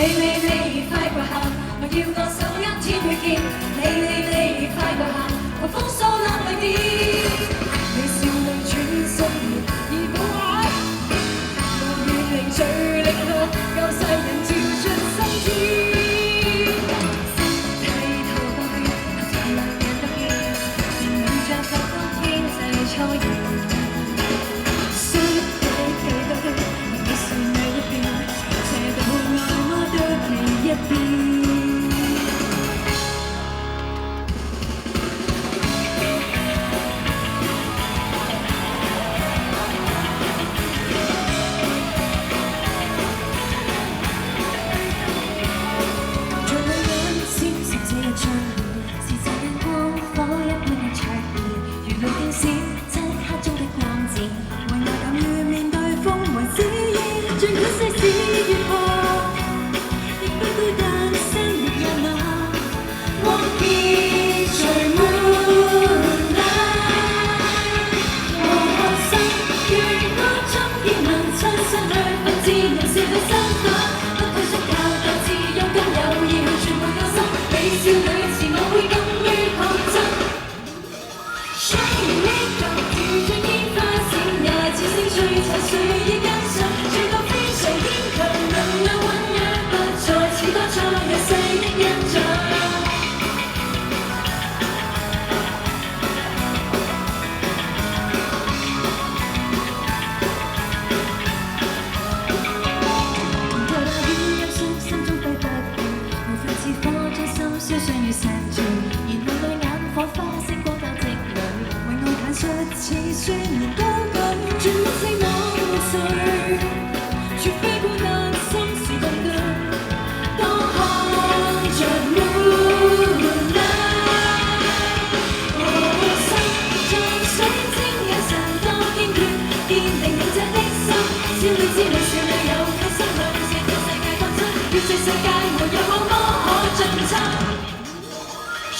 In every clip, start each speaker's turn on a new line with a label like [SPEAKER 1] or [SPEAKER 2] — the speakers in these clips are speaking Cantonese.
[SPEAKER 1] 你快過行，我要我手一天去見你快過行，狂風掃冷淚點，你笑淚轉身已不壞，無怨凝聚力量，救世人照出心志。身體透過血，合兩眼都見，連遇着就都牽制錯意。說幾多句，你是哪一邊？斜到愛我的另一邊。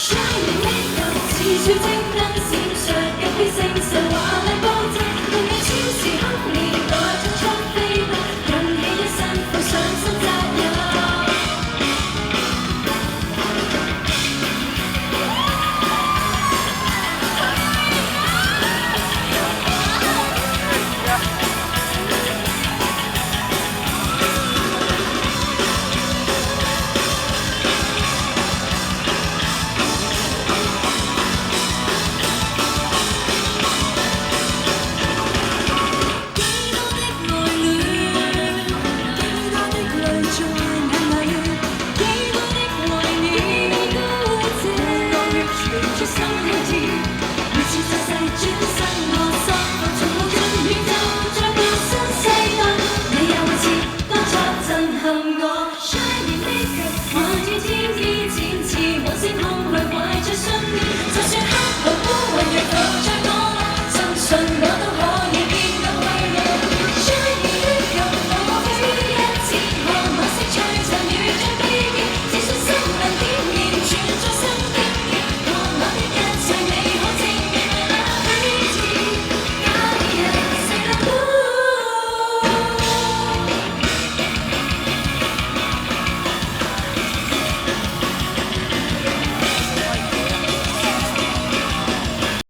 [SPEAKER 1] Shining 似處精燈閃爍，一啲星辰華麗。